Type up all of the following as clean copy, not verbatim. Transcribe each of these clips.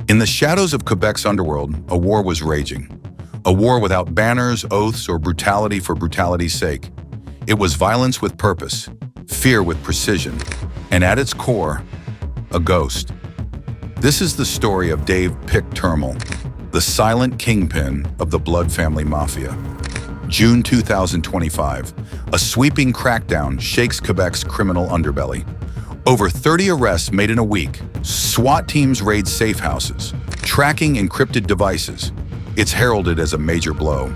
In the shadows of Quebec's underworld, a war was raging. A war without banners, oaths, or brutality for brutality's sake. It was violence with purpose, fear with precision, and at its core, a ghost. This is the story of Dave Termell, the silent kingpin of the Blood Family Mafia. June 2025, a sweeping crackdown shakes Quebec's criminal underbelly. Over 30 arrests made in a week. SWAT teams raid safe houses, tracking encrypted devices. It's heralded as a major blow.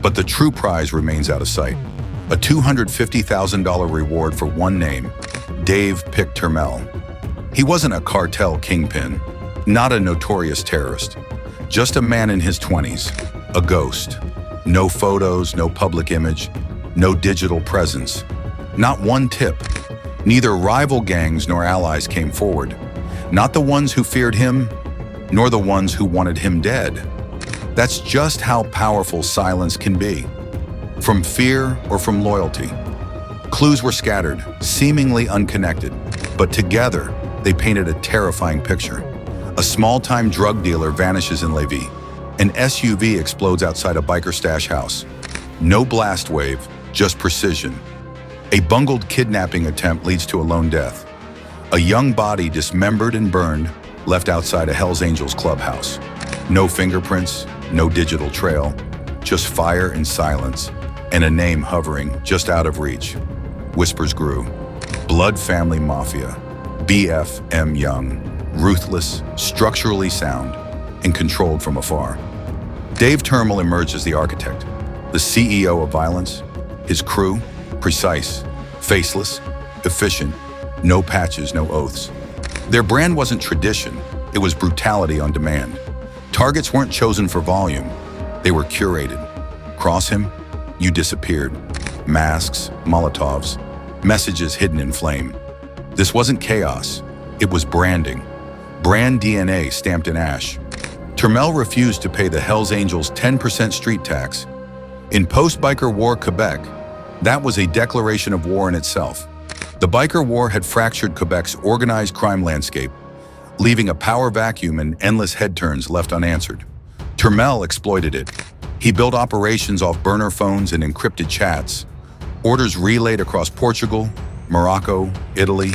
But the true prize remains out of sight. A $250,000 reward for one name, Dave Termell. He wasn't a cartel kingpin, not a notorious terrorist, just a man in his 20s, a ghost. No photos, no public image, no digital presence. Not one tip. Neither rival gangs nor allies came forward. Not the ones who feared him, nor the ones who wanted him dead. That's just how powerful silence can be. From fear or from loyalty. Clues were scattered, seemingly unconnected, but together they painted a terrifying picture. A small-time drug dealer vanishes in Lévis. An SUV explodes outside a biker stash house. No blast wave, just precision. A bungled kidnapping attempt leads to a lone death. A young body dismembered and burned, left outside a Hells Angels clubhouse. No fingerprints, no digital trail, just fire and silence, and a name hovering just out of reach. Whispers grew. Blood Family Mafia. BFM Young. Ruthless, structurally sound, and controlled from afar. Dave Termell emerged as the architect, the CEO of violence. His crew, precise, faceless, efficient, no patches, no oaths. Their brand wasn't tradition, it was brutality on demand. Targets weren't chosen for volume, they were curated. Cross him, you disappeared. Masks, Molotovs, messages hidden in flame. This wasn't chaos, it was branding. Brand DNA stamped in ash. Termell refused to pay the Hells Angels 10% street tax. In post-biker war Quebec, that was a declaration of war in itself. The biker war had fractured Quebec's organized crime landscape, leaving a power vacuum and endless head turns left unanswered. Termell exploited it. He built operations off burner phones and encrypted chats, orders relayed across Portugal, Morocco, Italy,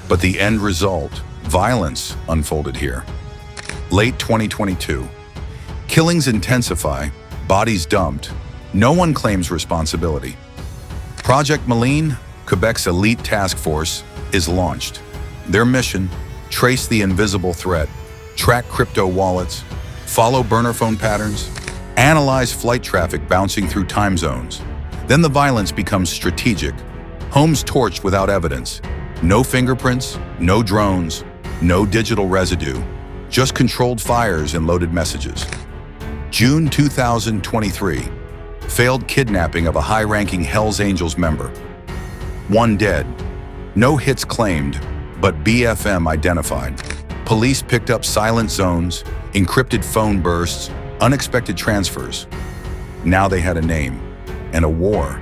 but the end result, violence, unfolded here. Late 2022. Killings intensify, bodies dumped. No one claims responsibility. Project Maline, Quebec's elite task force, is launched. Their mission, trace the invisible threat, track crypto wallets, follow burner phone patterns, analyze flight traffic bouncing through time zones. Then the violence becomes strategic. Homes torched without evidence. No fingerprints, no drones, no digital residue, just controlled fires and loaded messages. June 2023, failed kidnapping of a high-ranking Hells Angels member. One dead. No hits claimed, but BFM identified. Police picked up silent zones, encrypted phone bursts, unexpected transfers. Now they had a name, and a war.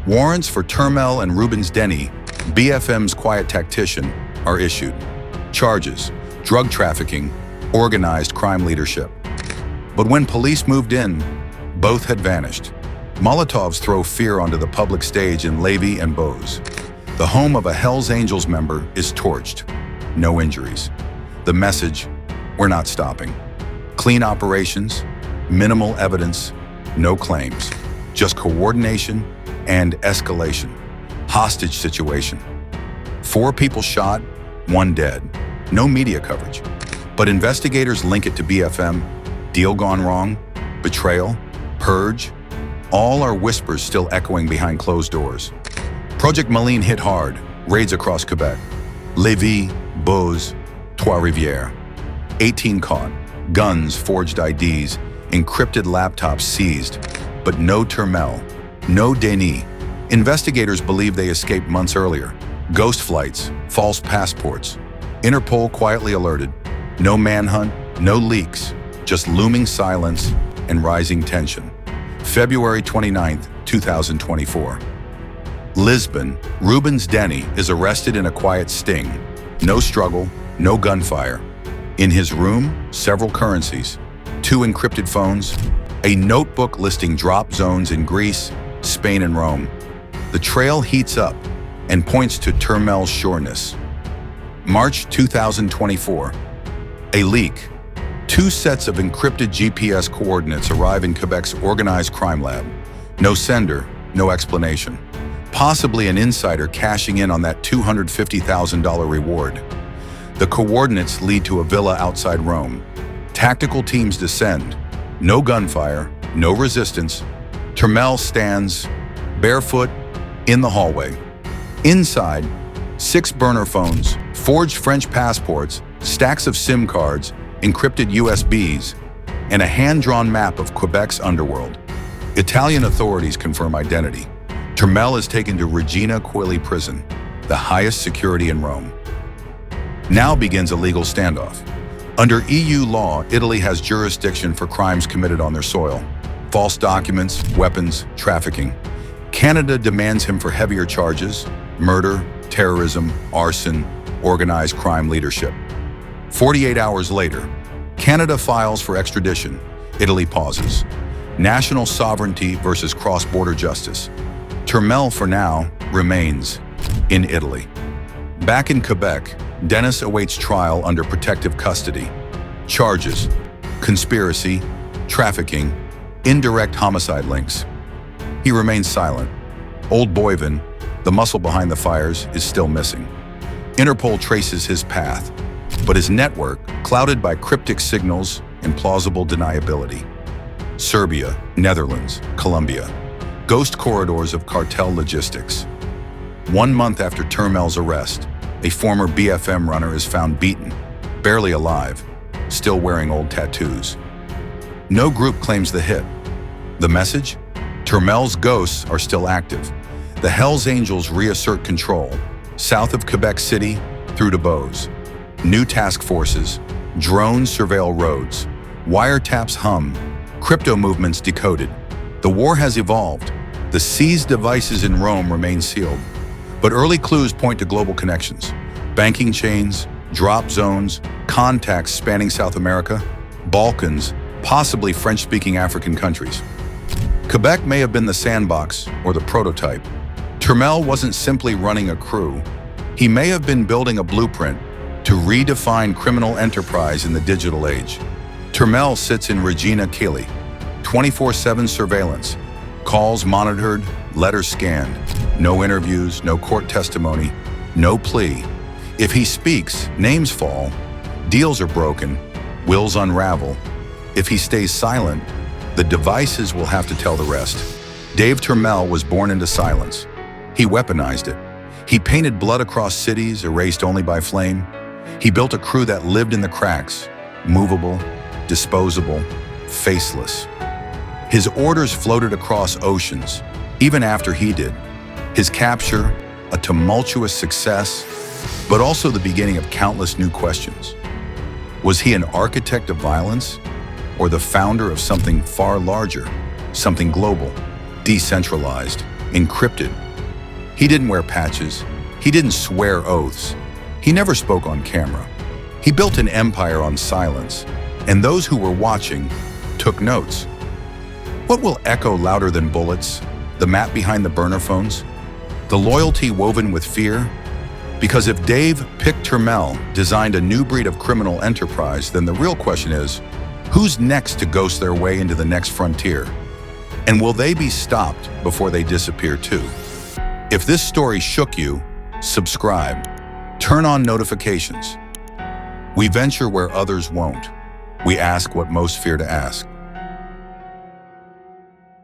Warrants for Turmel and Rubens Denny, BFM's quiet tactician, are issued. Charges, drug trafficking, organized crime leadership. But when police moved in, both had vanished. Molotovs throw fear onto the public stage in Lévis and Beauce. The home of a Hells Angels member is torched. No injuries. The message, we're not stopping. Clean operations, minimal evidence, no claims. Just coordination and escalation. Hostage situation. 4 people shot, 1 dead. No media coverage. But investigators link it to BFM, deal gone wrong, betrayal, purge. All are whispers still echoing behind closed doors. Project Maline hit hard, raids across Quebec. Lévis, Beauce, Trois-Rivières. 18 caught, guns, forged IDs, encrypted laptops seized. But no Termell, no Denis. Investigators believe they escaped months earlier. Ghost flights, false passports. Interpol quietly alerted. No manhunt, no leaks, just looming silence and rising tension. February 29th, 2024. Lisbon, Rubens Denny is arrested in a quiet sting. No struggle, no gunfire. In his room, several currencies, 2 encrypted phones, a notebook listing drop zones in Greece, Spain, and Rome. The trail heats up and points to Turmel's sureness. March 2024. A leak. 2 sets of encrypted GPS coordinates arrive in Quebec's organized crime lab. No sender, no explanation. Possibly an insider cashing in on that $250,000 reward. The coordinates lead to a villa outside Rome. Tactical teams descend. No gunfire, no resistance. Termell stands, barefoot, in the hallway. Inside, 6 burner phones, forged French passports, stacks of SIM cards, encrypted USBs, and a hand-drawn map of Quebec's underworld. Italian authorities confirm identity. Termell is taken to Regina Coeli prison, the highest security in Rome. Now begins a legal standoff. Under EU law, Italy has jurisdiction for crimes committed on their soil. False documents, weapons, trafficking. Canada demands him for heavier charges: murder, terrorism, arson, organized crime leadership. 48 hours later, Canada files for extradition. Italy pauses. National sovereignty versus cross-border justice. Termell, for now, remains in Italy. Back in Quebec, Dennis awaits trial under protective custody. Charges: conspiracy, trafficking, indirect homicide links. He remains silent. Old Boyvin, the muscle behind the fires, is still missing. Interpol traces his path, but his network clouded by cryptic signals and plausible deniability. Serbia, Netherlands, Colombia. Ghost corridors of cartel logistics. 1 month after Turmel's arrest, a former BFM runner is found beaten, barely alive, still wearing old tattoos. No group claims the hit. The message? Turmel's ghosts are still active. The Hells Angels reassert control, south of Quebec City through to Beauce. New task forces, drones surveil roads, wiretaps hum, crypto movements decoded. The war has evolved. The seized devices in Rome remain sealed. But early clues point to global connections. Banking chains, drop zones, contacts spanning South America, Balkans, possibly French-speaking African countries. Quebec may have been the sandbox or the prototype. Termell wasn't simply running a crew. He may have been building a blueprint to redefine criminal enterprise in the digital age. Termell sits in Regina Coeli, 24/7 surveillance, calls monitored, letters scanned, no interviews, no court testimony, no plea. If he speaks, names fall, deals are broken, wills unravel. If he stays silent, the devices will have to tell the rest. Dave Termell was born into silence. He weaponized it. He painted blood across cities, erased only by flame. He built a crew that lived in the cracks, movable, disposable, faceless. His orders floated across oceans, even after he did. His capture, a tumultuous success, but also the beginning of countless new questions. Was he an architect of violence, or the founder of something far larger, something global, decentralized, encrypted? He didn't wear patches. He didn't swear oaths. He never spoke on camera. He built an empire on silence, and those who were watching took notes. What will echo louder than bullets? The map behind the burner phones? The loyalty woven with fear? Because if Dave picked Termell, designed a new breed of criminal enterprise, then the real question is, who's next to ghost their way into the next frontier? And will they be stopped before they disappear too? If this story shook you, subscribe. Turn on notifications. We venture where others won't. We ask what most fear to ask.